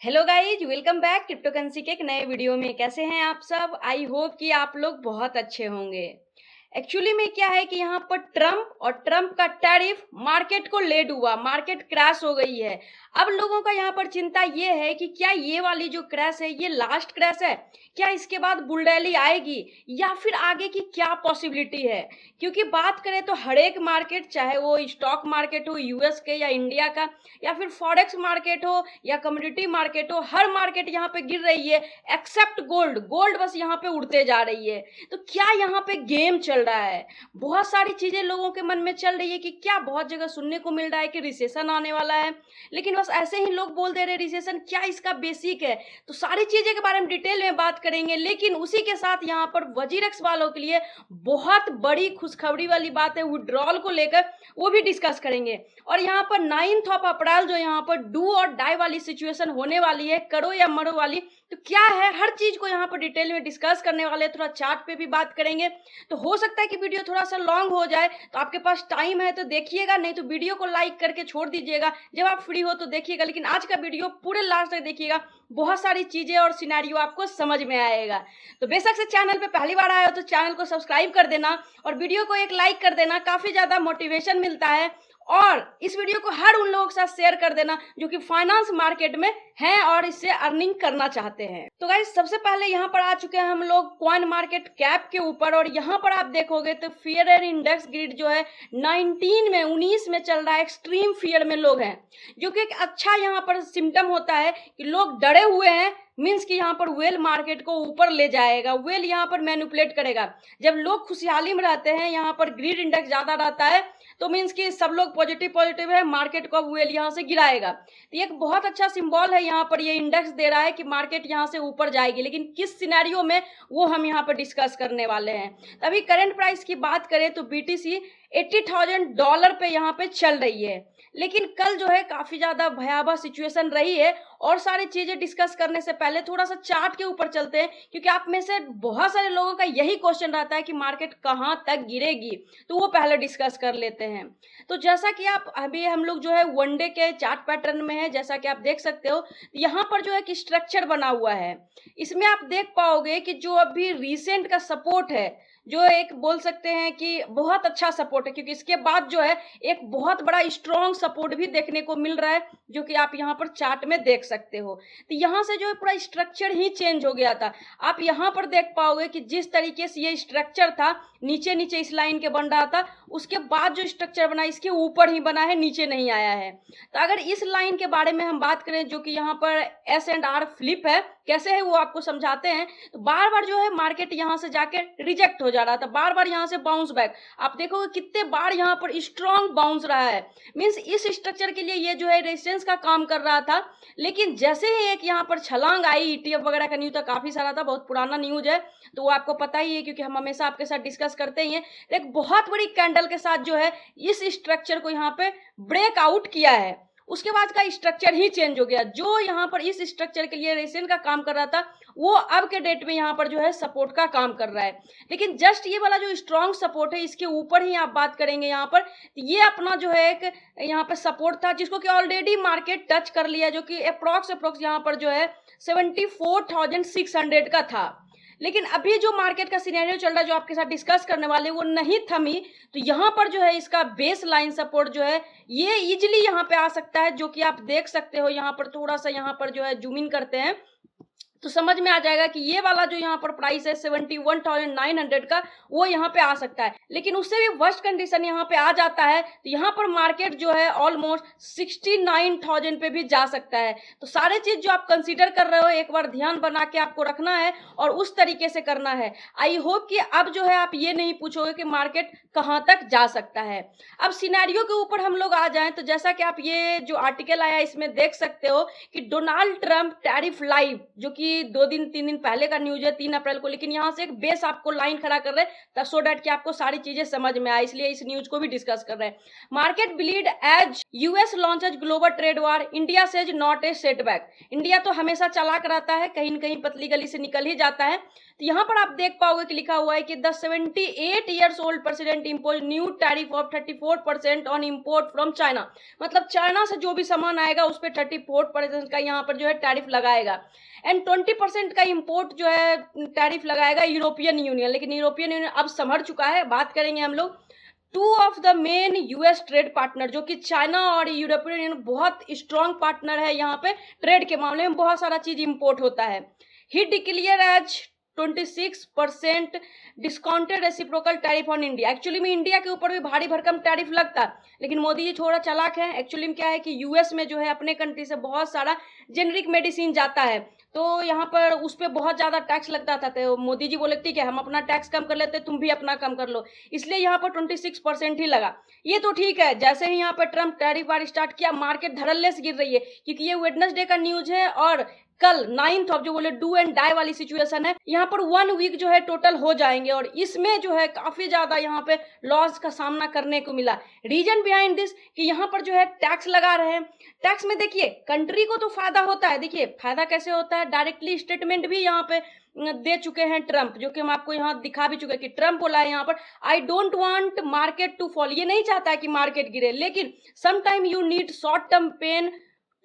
Hello guys, welcome back crypto currency के एक नए वीडियो में। कैसे हैं आप सब? आई होप कि आप लोग बहुत अच्छे होंगे। एक्चुअली में क्या है कि यहाँ पर ट्रम्प का टैरिफ मार्केट को लेड हुआ, मार्केट क्रैश हो गई है। अब लोगों का यहाँ पर चिंता ये है कि क्या ये वाली जो क्रैश है ये लास्ट क्रैश है, क्या इसके बाद बुल रैली आएगी या फिर आगे की क्या पॉसिबिलिटी है। क्योंकि बात करें तो हर एक मार्केट, चाहे वो स्टॉक मार्केट हो यूएस के या इंडिया का, या फिर फॉरेक्स मार्केट हो या कम्युनिटी मार्केट हो, हर मार्केट यहाँ पे गिर रही है एक्सेप्ट गोल्ड बस यहाँ पे उड़ते जा रही है। तो क्या यहाँ पे गेम चल रहा है? बहुत सारी चीजें लोगों के मन में चल रही है कि क्या, बहुत जगह सुनने को मिल रहा है कि रिसेशन आने वाला है, लेकिन बस ऐसे ही लोग बोल दे रहे रिसेशन क्या इसका बेसिक है। तो सारी चीजें के बारे में डिटेल में बात करेंगे, लेकिन उसी के साथ यहाँ पर वजीरेक्स वालों के लिए बहुत बड़ी खुशखबरी वाली बात है विड्रॉल को लेकर, वो भी डिस्कस करेंगे। और यहाँ पर 9 अप्रैल जो यहाँ पर डू और डाई वाली सिचुएशन होने वाली है, करो या मरो वाली, तो क्या है हर चीज को यहाँ पर डिटेल में डिस्कस करने वाले। थोड़ा चार्ट पे भी बात करेंगे। तो हो सकता है कि वीडियो थोड़ा सा लॉन्ग हो जाए, तो आपके पास टाइम है तो देखिएगा, नहीं तो वीडियो को लाइक करके छोड़ दीजिएगा। जब आप फ्री हो तो देखिएगा, लेकिन आज का वीडियो पूरे लास्ट तक देखिएगा, बहुत सारी चीजें और सिनेरियो आपको समझ में आएगा। तो बेशक से चैनल पे पहली बार आए हो तो चैनल को सब्सक्राइब कर देना और वीडियो को एक लाइक कर देना, काफी ज्यादा मोटिवेशन मिलता है। और इस वीडियो को हर उन लोगों के साथ शेयर कर देना जो कि फाइनेंस मार्केट में हैं और इससे अर्निंग करना चाहते हैं। तो गाइस, सबसे पहले यहाँ पर आ चुके हैं हम लोग कॉइन मार्केट कैप के ऊपर, और यहाँ पर आप देखोगे तो फियर एंड इंडेक्स ग्रिड जो है 19 में चल रहा है। एक्सट्रीम फियर में लोग हैं, जो कि एक अच्छा यहाँ पर सिम्टम होता है कि लोग डरे हुए हैं। मीन्स कि यहाँ पर वेल मार्केट को ऊपर ले जाएगा, वेल यहाँ पर मैनिपुलेट करेगा। जब लोग खुशहाली में रहते हैं, यहाँ पर ग्रीड इंडेक्स ज्यादा रहता है, तो मीन्स कि सब लोग पॉजिटिव है, मार्केट को अब वेल यहाँ से गिराएगा। तो ये एक बहुत अच्छा सिंबल है, यहाँ पर ये इंडेक्स दे रहा है कि मार्केट यहाँ से ऊपर जाएगी। लेकिन किस सिनेरियो में, वो हम यहाँ पर डिस्कस करने वाले हैं। तभी करंट प्राइस की बात करें तो बीटीसी $80,000 पे यहाँ पे चल रही है। लेकिन कल जो है काफी ज्यादा भयावह सिचुएशन रही है। और सारी चीजें डिस्कस करने से पहले थोड़ा सा चार्ट के ऊपर चलते हैं, क्योंकि आप में से बहुत सारे लोगों का यही क्वेश्चन रहता है कि मार्केट कहां तक गिरेगी, तो वो पहले डिस्कस कर लेते हैं। तो जैसा कि आप अभी हम लोग जो है वनडे के चार्ट पैटर्न में है, जैसा कि आप देख सकते हो, यहाँ पर जो है कि स्ट्रक्चर बना हुआ है। इसमें आप देख पाओगे कि जो अभी रिसेंट का सपोर्ट है, जो एक बोल सकते हैं कि बहुत अच्छा सपोर्ट है, क्योंकि इसके बाद जो है एक बहुत बड़ा स्ट्रॉन्ग सपोर्ट भी देखने को मिल रहा है, जो कि आप यहाँ पर चार्ट में देख सकते हो। तो यहाँ से जो है पूरा स्ट्रक्चर ही चेंज हो गया था। आप यहाँ पर देख पाओगे कि जिस तरीके से ये स्ट्रक्चर था, नीचे नीचे इस लाइन के बन रहा था, उसके बाद जो स्ट्रक्चर बना इसके ऊपर ही बना है, नीचे नहीं आया है। तो अगर इस लाइन के बारे में हम बात करें, जो कि यहाँ पर S&R फ्लिप है, कैसे है वो आपको समझाते हैं। तो बार बार जो है मार्केट यहाँ से जाके रिजेक्ट हो जा रहा था, बार बार यहाँ से बाउंस बैक। आप देखोगे कितने बार यहाँ पर स्ट्रॉन्ग बाउंस रहा है। मीन्स इस स्ट्रक्चर के लिए ये जो है रेजिस्टेंस का काम कर रहा था। लेकिन जैसे ही एक यहाँ पर छलांग आई, ETF वगैरह का न्यूज था, काफी सारा था, बहुत पुराना न्यूज है, तो वो आपको पता ही है क्योंकि हम हमेशा आपके साथ डिस्कस करते ही हैं। एक बहुत बड़ी कैंडल के साथ जो है इस स्ट्रक्चर को यहाँ पे ब्रेकआउट किया है। उसके बाद का स्ट्रक्चर ही चेंज हो गया। जो यहाँ पर इस स्ट्रक्चर के लिए रेजिस्टेंस का काम कर रहा था, वो अब के डेट में यहाँ पर जो है सपोर्ट का काम कर रहा है। लेकिन जस्ट ये वाला जो स्ट्रॉन्ग सपोर्ट है, इसके ऊपर ही आप बात करेंगे यहाँ पर, ये अपना जो है एक यहाँ पर सपोर्ट था, जिसको कि ऑलरेडी मार्केट टच कर लिया, जो कि अप्रोक्स यहाँ पर जो है 74,600 का था। लेकिन अभी जो मार्केट का सिनेरियो चल रहा है, जो आपके साथ डिस्कस करने वाले, वो नहीं थमी। तो यहाँ पर जो है इसका बेस लाइन सपोर्ट जो है ये इजिली यहाँ पे आ सकता है, जो कि आप देख सकते हो। यहाँ पर थोड़ा सा यहाँ पर जो है जूम इन करते हैं तो समझ में आ जाएगा कि ये वाला जो यहाँ पर प्राइस है 71,900 का, वो यहाँ पे आ सकता है। लेकिन उससे भी वर्स्ट कंडीशन यहाँ पे आ जाता है तो यहाँ पर मार्केट जो है ऑलमोस्ट 69,000 पे भी जा सकता है। तो सारे चीज जो आप कंसीडर कर रहे हो, एक बार ध्यान बना के आपको रखना है और उस तरीके से करना है। आई होप कि अब जो है आप ये नहीं पूछोगे कि मार्केट कहाँ तक जा सकता है। अब सिनेरियो के ऊपर हम लोग आ जाएं तो जैसा कि आप ये जो आर्टिकल आया इसमें देख सकते हो कि डोनाल्ड ट्रंप टैरिफ लाइव, जो कि 2-3 दिन पहले का न्यूज है, 3 अप्रैल को। लेकिन यहाँ से एक बेस आपको लाइन खड़ा कर रहे हैं सो डैट कि आपको सारी चीजें समझ में आए, इसलिए इस न्यूज को भी डिस्कस कर रहे हैं। Market bleed as US launches global trade war, India says not a setback. India तो हमेशा चालाक रहता है, कहीं न कहीं पतली गली से निकल ही जाता है। तो यहाँ पर आप देख पाओगे कि लिखा हुआ है कि the 78 years old president impose new tariff of 34% on import from China. मतलब चाइना से जो भी सामान आएगा उस पर 34% का यहाँ पर जो है टैरिफ लगाएगा, एंड 20% का इम्पोर्ट जो है टैरिफ लगाएगा यूरोपियन यूनियन। लेकिन यूरोपियन यूनियन अब संभल चुका है। बात करेंगे हम लोग two of the main US trade partner, जो कि चाइना और यूरोपियन यूनियन बहुत स्ट्रॉन्ग पार्टनर है यहाँ पे ट्रेड के मामले में, बहुत सारा चीज इंपोर्ट होता है। He declare as 26% discounted reciprocal tariff on India. Actually में इंडिया के ऊपर भी भारी भरकम टैरिफ लगता है, लेकिन मोदी जी थोड़ा चालाक है। एक्चुअली में क्या है कि यूएस में जो है अपने कंट्री से बहुत सारा जेनरिक मेडिसिन जाता है, तो यहाँ पर उस पर बहुत ज़्यादा टैक्स लगता था। तो मोदी जी बोले ठीक है हम अपना टैक्स कम कर लेते, तुम भी अपना कम कर लो, इसलिए यहाँ पर 26% ही लगा। ये तो ठीक है। जैसे ही यहाँ पर ट्रम्प टैरिफ वार स्टार्ट किया, मार्केट धड़ल्ले से गिर रही है, क्योंकि ये वेडनेसडे का न्यूज है और कल 9th ऑफ जो बोले डू एंड डाई वाली सिचुएशन है। यहाँ पर 1 वीक जो है टोटल हो जाएंगे और इसमें जो है काफी ज्यादा यहाँ पे लॉस का सामना करने को मिला। रीजन बिहाइंड दिस कि यहाँ पर जो है टैक्स लगा रहे हैं। टैक्स में देखिए कंट्री को तो फायदा होता है। देखिए फायदा कैसे होता है, डायरेक्टली स्टेटमेंट भी यहाँ पे दे चुके हैं ट्रम्प, जो कि हम आपको यहाँ दिखा भी चुके हैं कि ट्रम्प बोला है यहाँ पर I don't want market to fall. ये नहीं चाहता है कि मार्केट गिरे, लेकिन sometime you need short term pain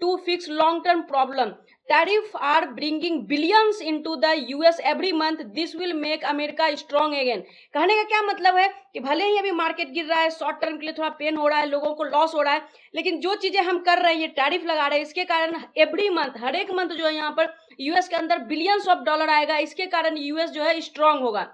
to fix long term problem. Tariffs are bringing billions into the US every month. This will make America strong again. कहने का क्या मतलब है कि भले ही अभी मार्केट गिर रहा है, शॉर्ट टर्म के लिए थोड़ा पेन हो रहा है, लोगों को लॉस हो रहा है, लेकिन जो चीजें हम कर रहे हैं, ये टैरिफ लगा रहे हैं, इसके कारण एवरी मंथ, हर एक मंथ जो है यहाँ पर यूएस के अंदर बिलियंस ऑफ डॉलर आएगा। इसके कारण यूएस जो है स्ट्रांग होगा।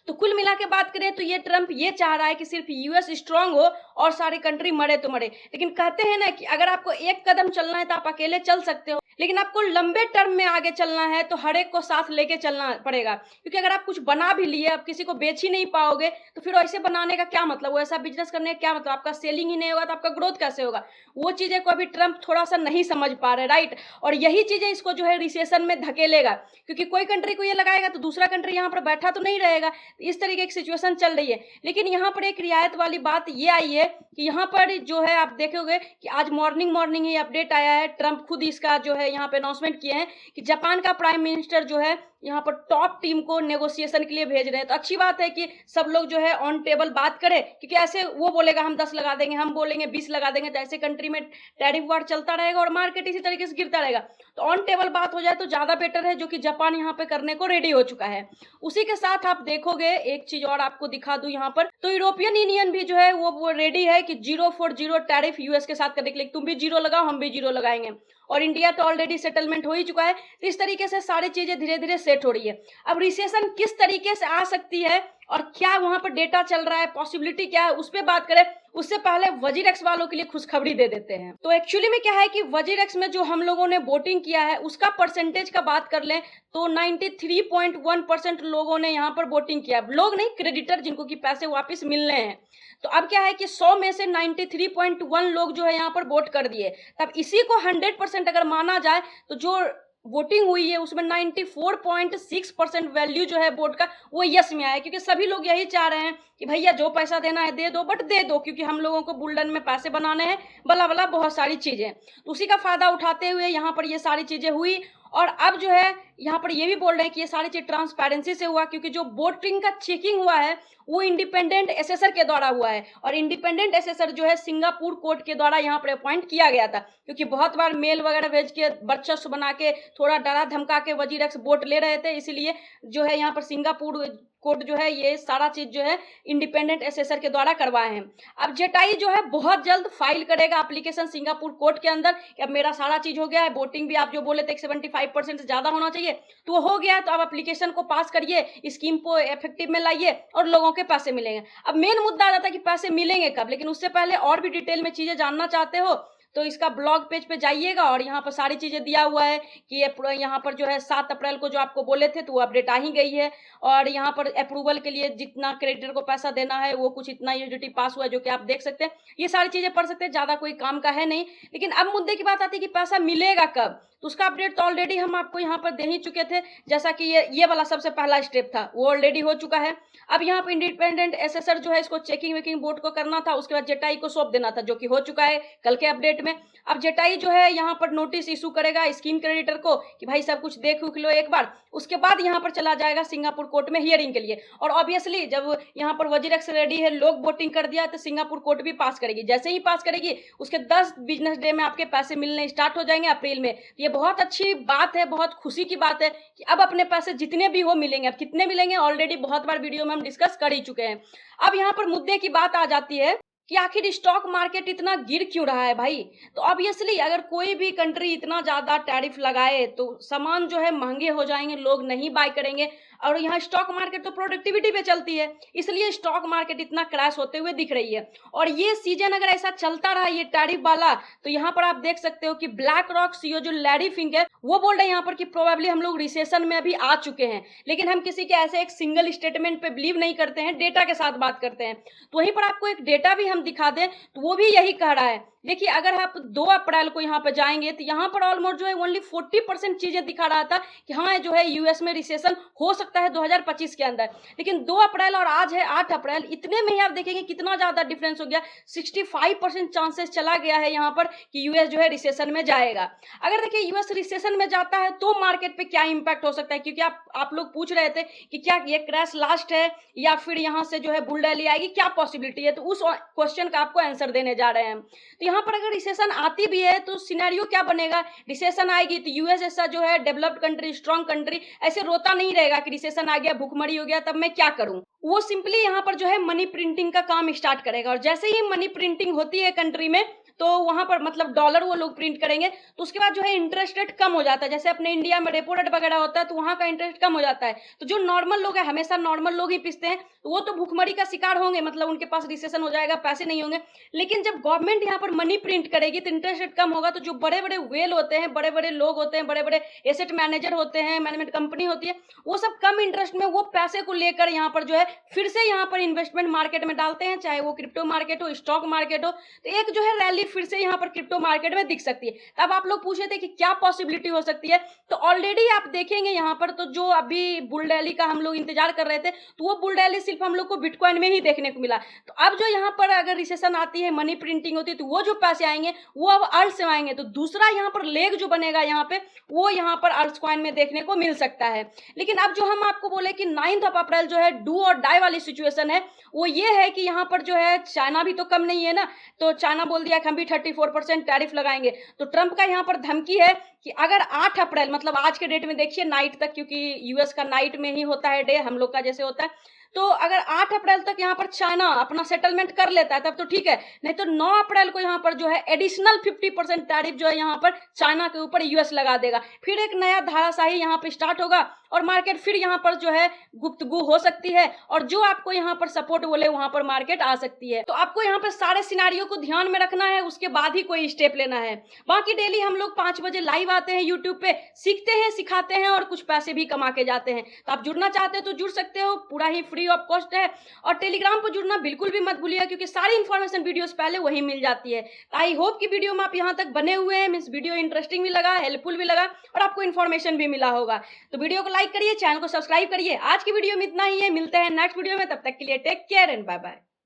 तो कुल मिला के बात करें तो ये ट्रम्प ये चाह रहा है कि सिर्फ यूएस स्ट्रांग हो और सारी कंट्री मरे तो मरे। लेकिन कहते हैं ना कि अगर आपको एक कदम चलना है तो आप अकेले चल सकते हो, लेकिन आपको लंबे टर्म में आगे चलना है तो हर एक को साथ लेके चलना पड़ेगा। क्योंकि अगर आप कुछ बना भी लिए, आप किसी को बेच ही नहीं पाओगे, तो फिर ऐसे बनाने का क्या मतलब, वो ऐसा बिजनेस करने का क्या मतलब, आपका सेलिंग ही नहीं होगा तो आपका ग्रोथ कैसे होगा। वो चीजें को अभी ट्रम्प थोड़ा सा नहीं समझ पा रहे, राइट। और यही चीजें इसको जो है रिसेशन में धकेलेगा, क्योंकि कोई कंट्री को ये लगाएगा तो दूसरा कंट्री यहाँ पर बैठा तो नहीं रहेगा। इस तरीके की सिचुएशन चल रही है। लेकिन यहाँ पर एक रियायत वाली बात ये आई है कि यहाँ पर जो है आप देखोगे कि आज मॉर्निंग ही अपडेट आया है, ट्रम्प खुद इसका जो है यहाँ पे अनाउंसमेंट किए हैं कि जापान का प्राइम मिनिस्टर जो है यहाँ पर टॉप टीम को नेगोशिएशन के लिए भेज रहे हैं। तो अच्छी बात है कि सब लोग जो है ऑन टेबल बात करें, क्योंकि ऐसे वो बोलेगा हम 10 लगा देंगे, हम बोलेंगे 20 लगा देंगे, तो ऐसे कंट्री में टैरिफ वार चलता रहेगा और मार्केट इसी तरीके से गिरता रहेगा। तो ऑन टेबल बात हो जाए तो ज्यादा बेटर है, जो कि जापान यहाँ पे करने को रेडी हो चुका है। उसी के साथ आप देखोगे एक चीज और आपको दिखा दूं यहाँ पर, तो यूरोपियन यूनियन भी जो है वो रेडी है कि 0 टैरिफ यूएस के साथ करने के लिए। तुम भी 0 लगाओ, हम भी 0 लगाएंगे, और इंडिया तो ऑलरेडी सेटलमेंट हो ही चुका है। तो इस तरीके से सारी चीजें धीरे धीरे सेट हो रही है। अब रिसेशन किस तरीके से आ सकती है और क्या वहां पर डेटा चल रहा है, पॉसिबिलिटी क्या है, उस पर बात करें। उससे पहले वजीरेक्स वालों के लिए खुशखबरी दे देते हैं। तो एक्चुअली में क्या है कि वजीरेक्स में जो हम लोगों ने वोटिंग किया है उसका परसेंटेज का बात कर लें तो 93.1% लोगों ने यहाँ पर वोटिंग किया। लोग नहीं, क्रेडिटर जिनको कि पैसे वापस मिलने हैं। तो अब क्या है कि 100 में से 93.1 लोग जो है यहाँ पर वोट कर दिए। तब इसी को 100% अगर माना जाए तो जो वोटिंग हुई है उसमें 94.6% वैल्यू जो है वोट का वो यस में आया, क्योंकि सभी लोग यही चाह रहे हैं कि भैया जो पैसा देना है दे दो, बट दे दो, क्योंकि हम लोगों को बुल्डन में पैसे बनाने हैं, बला बला बहुत सारी चीजें। तो उसी का फायदा उठाते हुए यहाँ पर ये सारी चीजें हुई। और अब जो है यहाँ पर ये भी बोल रहे हैं कि ये सारी चीज ट्रांसपेरेंसी से हुआ, क्योंकि जो वोटिंग का चेकिंग हुआ है वो इंडिपेंडेंट एसेसर के द्वारा हुआ है, और इंडिपेंडेंट एसेसर जो है सिंगापुर कोर्ट के द्वारा यहाँ पर अपॉइंट किया गया था। क्योंकि बहुत बार मेल वगैरह भेज के वर्चस्व बना के थोड़ा डरा धमका के वजीरेक्स वोट ले रहे थे, इसीलिए जो है यहाँ पर सिंगापुर कोर्ट जो है ये सारा चीज जो है इंडिपेंडेंट एसेसर के द्वारा करवाए हैं। अब जेटाई जो है बहुत जल्द फाइल करेगा एप्लीकेशन सिंगापुर कोर्ट के अंदर कि अब मेरा सारा चीज हो गया है, वोटिंग भी आप जो बोले थे 75% से ज्यादा होना चाहिए तो वो हो गया है, तो आप एप्लीकेशन को पास करिए, स्कीम को इफेक्टिव में लाइए और लोगों के पैसे मिलेंगे। अब मेन मुद्दा आ जाता है कि पैसे मिलेंगे कब, लेकिन उससे पहले और भी डिटेल में चीजें जानना चाहते हो तो इसका ब्लॉग पेज पे जाइएगा और यहाँ पर सारी चीजें दिया हुआ है कि यहाँ पर जो है 7 अप्रैल को जो आपको बोले थे तो वो अपडेट आ ही गई है। और यहाँ पर अप्रूवल के लिए जितना क्रेडिटर को पैसा देना है वो कुछ इतना यूजिटी पास हुआ है, जो कि आप देख सकते हैं। ये सारी चीजें पढ़ सकते हैं, ज्यादा कोई काम का है नहीं। लेकिन अब मुद्दे की बात आती है कि पैसा मिलेगा कब, तो उसका अपडेट तो ऑलरेडी हम आपको यहाँ पर दे ही चुके थे। जैसा कि ये वाला सबसे पहला स्टेप था वो ऑलरेडी हो चुका है। अब यहाँ पर इंडिपेंडेंट एसेसर जो है इसको चेकिंग वेकिंग बोर्ड को करना था, उसके बाद जेटाई को सौंप देना था, जो कि हो चुका है कल के अपडेट डेट में। अब जेटाई जो है यहाँ पर नोटिस इशू करेगा स्कीम क्रेडिटर को कि भाई सब कुछ देख उख लो एक बार, उसके बाद यहाँ पर चला जाएगा सिंगापुर कोर्ट में हियरिंग के लिए। और ऑब्वियसली जब यहाँ पर वजीरेक्स रेडी है, लोग वोटिंग कर दिया, तो सिंगापुर कोर्ट भी पास करेगी। जैसे ही पास करेगी उसके 10 बिजनेस डे में आपके पैसे मिलने स्टार्ट हो जाएंगे अप्रैल में। ये बहुत अच्छी बात है, बहुत खुशी की बात है कि अब अपने पैसे जितने भी हो मिलेंगे। अब कितने मिलेंगे ऑलरेडी बहुत बार वीडियो में हम डिस्कस कर ही चुके हैं। अब यहाँ पर मुद्दे की बात आ जाती है कि आखिर स्टॉक मार्केट इतना गिर क्यों रहा है भाई। तो ऑब्वियसली अगर कोई भी कंट्री इतना ज्यादा टैरिफ लगाए तो सामान जो है महंगे हो जाएंगे, लोग नहीं बाय करेंगे। और यहाँ स्टॉक मार्केट तो प्रोडक्टिविटी पे चलती है, इसलिए स्टॉक मार्केट इतना क्रैश होते हुए दिख रही है। और ये सीजन अगर ऐसा चलता रहा ये टैरिफ वाला, तो यहाँ पर आप देख सकते हो कि ब्लैक रॉक सीईओ जो लैरी फिंक है वो बोल रहे हैं यहाँ पर कि प्रोबेबली हम लोग रिसेशन में अभी आ चुके हैं। लेकिन हम किसी के ऐसे एक सिंगल स्टेटमेंट पे बिलीव नहीं करते हैं, डेटा के साथ बात करते हैं। तो वहीं पर आपको एक डेटा भी हम दिखा दें तो वो भी यही कह रहा है। देखिए अगर आप 2 अप्रैल को यहाँ पर जाएंगे तो यहाँ पर ऑलमोस्ट जो है ओनली 40% चीजें दिखा रहा था कि हाँ जो है यूएस में रिसेशन हो सकता है 2025 के अंदर। लेकिन 2 अप्रैल और आज है 8 अप्रैल, इतने में ही आप देखेंगे कितना ज्यादा डिफरेंस हो गया। 65% चांसेस चला गया है यहाँ पर कि यूएस जो है रिसेशन में जाएगा। अगर देखिए यूएस रिसेशन में जाता है तो मार्केट पे क्या इंपैक्ट हो सकता है, क्योंकि आप लोग पूछ रहे थे कि क्या ये क्रैश लास्ट है या फिर यहाँ से जो है बुल रैली आएगी, क्या पॉसिबिलिटी है। तो उस क्वेश्चन का आपको आंसर देने जा रहे हैं। तो यहाँ पर अगर रिसेशन आती भी है तो सिनेरियो क्या बनेगा, रिसेशन आएगी तो यूएस ऐसा जो है डेवलप्ड कंट्री, स्ट्रांग कंट्री ऐसे रोता नहीं रहेगा कि रिसेशन आ गया, भूखमरी हो गया, तब मैं क्या करूं। वो सिंपली यहाँ पर जो है मनी प्रिंटिंग का काम स्टार्ट करेगा। और जैसे ही मनी प्रिंटिंग होती है कंट्री में तो वहां पर मतलब डॉलर वो लोग प्रिंट करेंगे, तो उसके बाद जो है इंटरेस्ट रेट कम हो जाता है। जैसे अपने इंडिया में रेपो रेट वगैरह होता है तो वहां का इंटरेस्ट कम हो जाता है। तो जो नॉर्मल लोग है, हमेशा नॉर्मल लोग ही पिसते हैं, तो वो तो भूखमरी का शिकार होंगे, मतलब उनके पास रिसेशन हो जाएगा, पैसे नहीं होंगे। लेकिन जब गवर्नमेंट यहाँ पर मनी प्रिंट करेगी तो इंटरेस्ट रेट कम होगा। तो जो बड़े बड़े वेल होते हैं, बड़े बड़े लोग होते हैं, बड़े बड़े एसेट मैनेजर होते हैं, मैनेजमेंट कंपनी होती है, वो सब कम इंटरेस्ट में वो पैसे को लेकर यहाँ पर जो है फिर से यहाँ पर इन्वेस्टमेंट मार्केट में डालते हैं, चाहे वो क्रिप्टो मार्केट हो, स्टॉक मार्केट हो। तो एक जो है रैली फिर से यहाँ पर क्रिप्टो मार्केट में दिख सकती है। तब आप लोग पूछे थे कि क्या पॉसिबिलिटी हो सकती है, तो ऑलरेडी आप देखेंगे यहाँ पर तो जो अभी बुल रैली का हम लोग इंतजार कर रहे थे, तो वो बुल रैली सिर्फ हम लोग को बिटकॉइन में ही देखने को मिला। तो अब जो यहाँ पर अगर रिसेशन आती है, मनी प्रिंटिंग होती है, तो वो जो पैसे आएंगे वो अब अल्ट से आएंगे। तो दूसरा यहाँ पर लेग जो बनेगा यहाँ पे, वो यहाँ पर अल्ट कॉइन में देखने को मिल सकता है। लेकिन अब जो हम आपको बोले कि 9 अप्रैल जो है डू और डाई वाली सिचुएशन है, वो ये है कि यहाँ पर जो है चाइना भी तो कम नहीं है ना। तो चाइना बोल दिया कि हम भी 34% टैरिफ लगाएंगे। तो ट्रंप का यहाँ पर धमकी है कि अगर 8 अप्रैल मतलब आज के डेट में देखिए नाइट तक, क्योंकि यूएस का नाइट में ही होता है डे, हम लोग का जैसे होता है, तो अगर 8 अप्रैल तक यहाँ पर चाइना अपना सेटलमेंट कर लेता है तब तो ठीक है, नहीं तो 9 अप्रैल को यहाँ पर जो है एडिशनल 50% टैरिफ जो है यहाँ पर चाइना के ऊपर यूएस लगा देगा। फिर एक नया धाराशाही यहाँ पे स्टार्ट होगा और मार्केट फिर यहाँ पर जो है गुफ्तगू हो सकती है, और जो आपको यहाँ पर सपोर्ट बोले वहां पर मार्केट आ सकती है। तो आपको यहाँ पर सारे सिनारियों को ध्यान में रखना है, उसके बाद ही कोई स्टेप लेना है। बाकी डेली हम लोग 5 बजे लाइव आते हैं यूट्यूब पे, सीखते हैं, सिखाते हैं और कुछ पैसे भी कमा के जाते हैं। तो आप जुड़ना चाहते हो तो जुड़ सकते हो, पूरा ही फ्री ऑफ कॉस्ट है। और टेलीग्राम पर जुड़ना बिल्कुल भी मत भूलिएगा, क्योंकि सारी इन्फॉर्मेशन वीडियोस पहले वही मिल जाती है। आई होप कि वीडियो में आप यहाँ तक बने हुए हैं, मींस वीडियो इंटरेस्टिंग भी लगा, हेल्पफुल भी लगा और आपको इन्फॉर्मेशन भी मिला होगा। तो वीडियो को लाइक करिए, चैनल को सब्सक्राइब करिए। आज की वीडियो में इतना ही है, मिलते हैं नेक्स्ट वीडियो में, तब तक के लिए take care and bye bye.